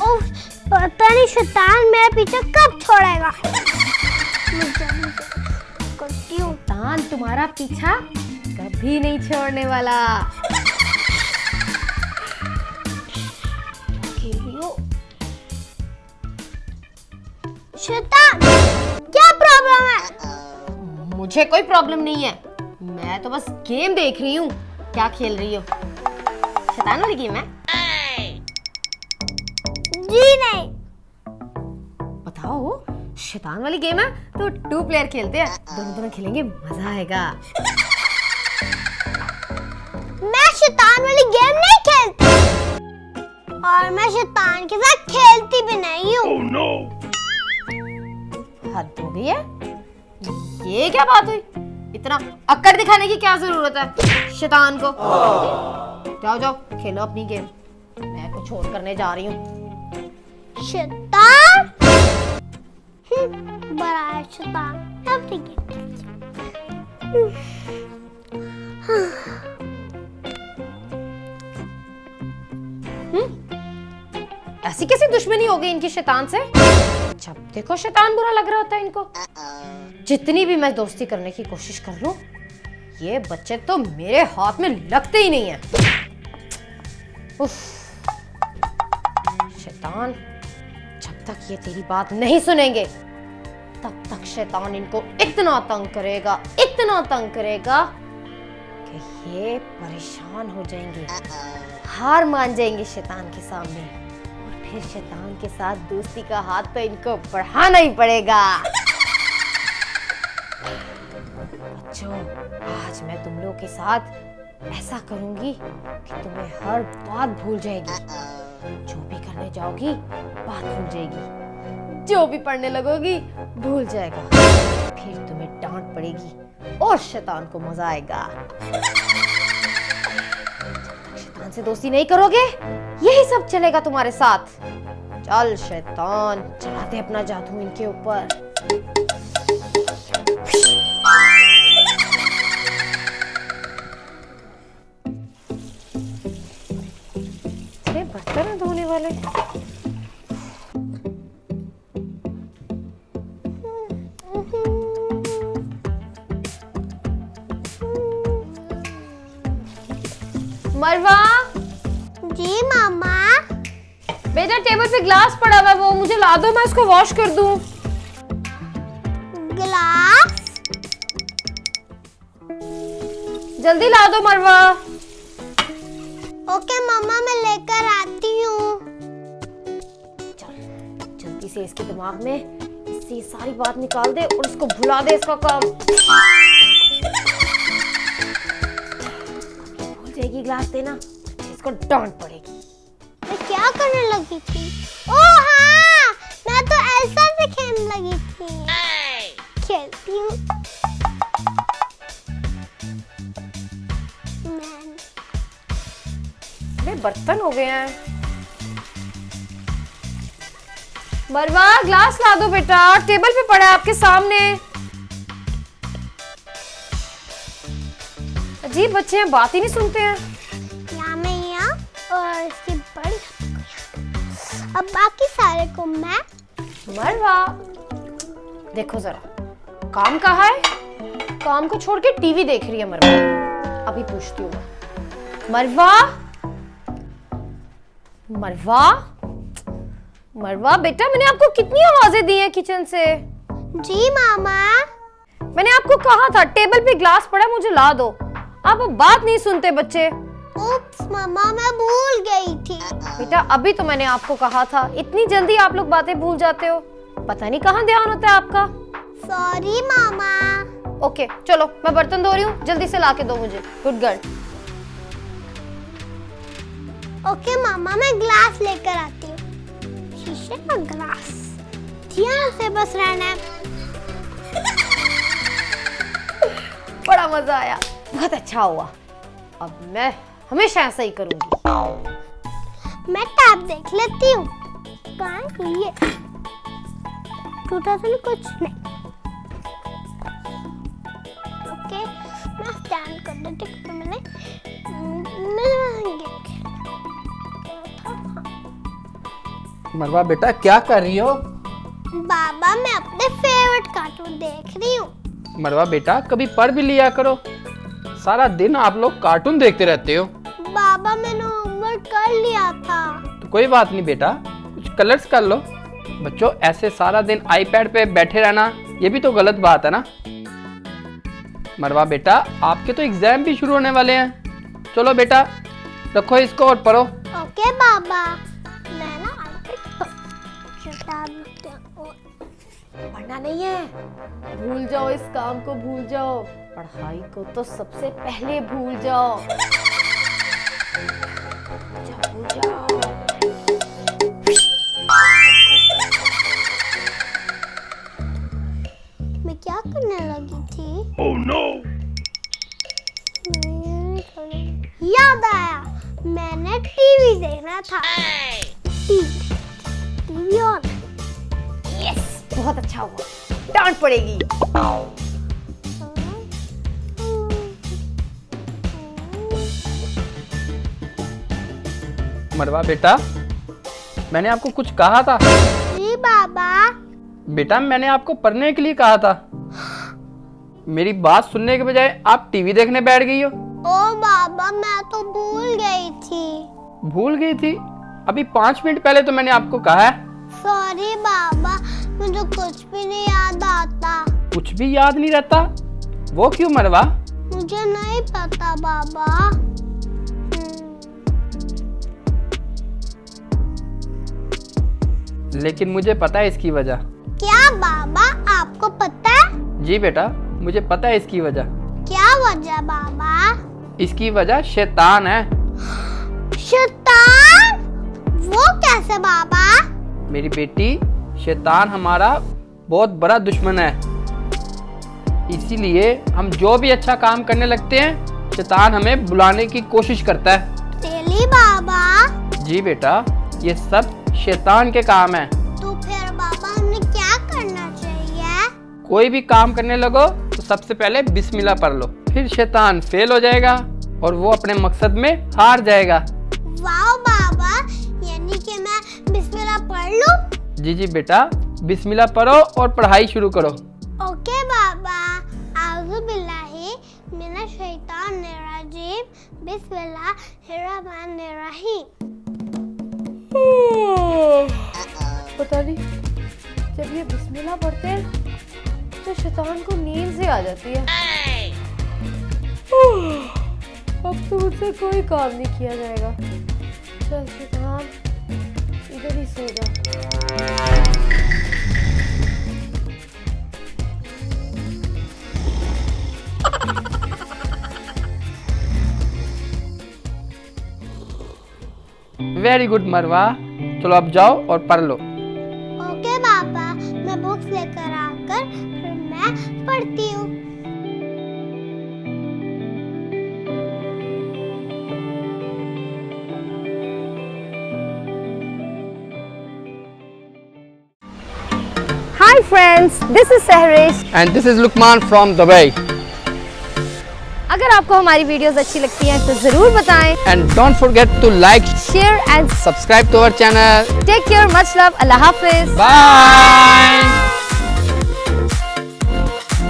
ओह, पता नहीं शैतान मेरा पीछा कब छोड़ेगा। करती हूँ। शैतान तुम्हारा पीछा कभी नहीं छोड़ने वाला। शैतान, क्या प्रॉब्लम है? मुझे कोई प्रॉब्लम नहीं है, मैं तो बस गेम देख रही हूँ। क्या खेल रही हो? शैतान वाली गेम है? जी नहीं। बताओ, शैतान वाली गेम है तो 2 प्लेयर खेलते हैं, दोनों खेलेंगे, मजा आएगा। मैं शैतान वाली गेम नहीं खेलती और मैं शैतान के साथ खेलती भी नहीं हूँ। Oh no! हद हो गई है, ये क्या बात हुई? इतना अक्कड़ दिखाने की क्या जरूरत है शैतान को? जाओ जाओ खेलो अपनी गेम, मैं कुछ और करने जा रही हूँ। शैतान, बड़ा है शैतान। अब ठीक है। ऐसी कैसी दुश्मनी हो गई इनकी शैतान से? जब देखो शैतान बुरा लग रहा होता है इनको। जितनी भी मैं दोस्ती करने की कोशिश कर लूं, ये बच्चे तो मेरे हाथ में लगते ही नहीं है। उफ, शैतान, जब तक ये तेरी बात नहीं सुनेंगे तब तक शैतान इनको इतना तंग करेगा कि ये परेशान हो जाएंगे, हार मान जाएंगे शैतान के सामने, और फिर शैतान के साथ दोस्ती का हाथ तो इनको बढ़ाना ही पड़ेगा। बच्चों, आज मैं तुम लोगों के साथ ऐसा करूंगी कि तुम्हें हर बात भूल जाएगी। जो भी करने जाओगी बात भूल जाएगी, जो भी पढ़ने लगोगी भूल जाएगा, फिर तुम्हें डांट पड़ेगी और शैतान को मजा आएगा। शैतान से दोस्ती नहीं करोगे, यही सब चलेगा तुम्हारे साथ। चल शैतान, चलाते अपना जादू इनके ऊपर। बर्तन धोने वाले। मरवा। जी मामा। बेटा, टेबल पे ग्लास पड़ा हुआ है, वो मुझे ला दो, मैं इसको वॉश कर दूं। ग्लास? जल्दी ला दो मरवा। ओके मामा, मैं लेकर आती हूँ। चल जल्दी से इसके दिमाग में इससे सारी बात निकाल दे और इसको भुला दे इसका काम। भूल जाएगी ग्लास देना, इसको डांट पड़ेगी। मैं क्या करने लगी थी? ओह हाँ, मैं तो एल्सा से खेलने लगी थी। खेलती हूँ। बर्तन हो गए हैं। मरवा, ग्लास ला दो बेटा, टेबल पे पड़ा है आपके सामने। अजीब बच्चे हैं, बात ही नहीं सुनते हैं। यहाँ मैं यहाँ और इसकी बड़ी, अब बाकी सारे को मैं। मरवा, देखो जरा, काम कहाँ है? काम को छोड़ के टीवी देख रही है मरवा। अभी पूछती हूँ मरवा। मरवा, मरवा बेटा, मैंने आपको कितनी आवाजें दी हैं किचन से? जी मामा। मैंने आपको कहा था टेबल पे ग्लास पड़ा, मुझे ला दो। आप बात नहीं सुनते बच्चे। उप्स मामा, मैं भूल गई थी। बेटा, अभी तो मैंने आपको कहा था, इतनी जल्दी आप लोग बातें भूल जाते हो, पता नहीं कहाँ ध्यान होता है आपका। सॉरी मामा। ओके चलो, मैं बर्तन धो रही हूँ, जल्दी से ला के दो मुझे। Good girl. ओके मामा, मैं ग्लास लेकर आती हूँ। शीशे का ग्लास, ध्यान से बस रहना है। बड़ा मजा आया, बहुत अच्छा हुआ। अब मैं हमेशा ऐसा ही करूंगी। मैं टैब देख लेती हूँ। कहाँ है ये? टूटा तो नहीं कुछ? नहीं। ओके, मैं स्टैंड कर देती हूँ। मैंने ये मरवा बेटा क्या कर रही हो? बाबा मैं अपने फेवरेट कार्टून देख रही हूँ। मरवा बेटा कभी पढ़ भी लिया करो, सारा दिन आप लोग कार्टून देखते रहते हो। बाबा मैंने होमवर्क कर लिया था। तो कोई बात नहीं बेटा, कुछ कलर्स कर लो। बच्चों ऐसे सारा दिन आईपैड पे बैठे रहना ये भी तो गलत बात है ना। मरवा बेटा आपके तो एग्जाम भी शुरू होने वाले हैं। चलो बेटा रखो इसको और पढ़ो। ओके बाबा, मैं ना पढ़ना नहीं है, भूल जाओ, इस काम को भूल जाओ, पढ़ाई को तो सबसे पहले भूल जाओ। भूल जाओ। मैं क्या करने लगी थी? Oh no! याद आया, मैंने टीवी देखना था। TV on. यस, बहुत अच्छा हुआ, डांट पड़ेगी। मरवा बेटा मैंने आपको कुछ कहा था। जी बाबा। बेटा मैंने आपको पढ़ने के लिए कहा था, मेरी बात सुनने के बजाय आप टीवी देखने बैठ गई हो। ओ बाबा मैं तो भूल गई थी। भूल गई थी? अभी 5 मिनट पहले तो मैंने आपको कहा है। सॉरी बाबा, मुझे कुछ भी नहीं याद आता। कुछ भी याद नहीं रहता? वो क्यों मरवा? मुझे नहीं पता बाबा। लेकिन मुझे पता है इसकी वजह। क्या बाबा आपको पता है? जी बेटा मुझे पता है इसकी वजह। क्या वजह बाबा? इसकी वजह शैतान है। शैतान? वो कैसे बाबा? मेरी बेटी शैतान हमारा बहुत बड़ा दुश्मन है, इसीलिए हम जो भी अच्छा काम करने लगते हैं शैतान हमें बुलाने की कोशिश करता है। तेली बाबा? जी बेटा ये सब शैतान के काम है। तो फिर बाबा हमें क्या करना चाहिए? कोई भी काम करने लगो तो सबसे पहले बिस्मिल्लाह पढ़ लो, फिर शैतान फेल हो जाएगा और वो अपने मकसद में हार जाएगा। वाह बाबा, यानी कि मैं बिस्मिल्लाह पढ़ लूं? जी जी बेटा बिस्मिल्लाह पढ़ो और पढ़ाई शुरू करो। ओके बाबा। आऊज़ु बिल्लाहि मिनश शैतानिर रजीम, बिस्मिल्लाहिर रहमानिर रहीम। पता नहीं, जब ये बिस्मिल्लाह पढ़ते हैं तो शैतान को नींद से आ जाती है। अब तो मुझसे कोई काम नहीं किया जाएगा। चल शैतान इधर ही सो जा। वेरी गुड मरवा, चलो अब जाओ और पढ़ लो। ओके बाबा, मैं बुक्स लेकर आकर फिर मैं पढ़ती हूँ। Hi friends, this is Sehrish. And this is Luqman from Dubai. अगर आपको हमारी वीडियोस अच्छी लगती हैं तो जरूर बताएं। And don't forget to like, share and subscribe to our channel. Take care, much love, अल्लाह हाफिज। बाय।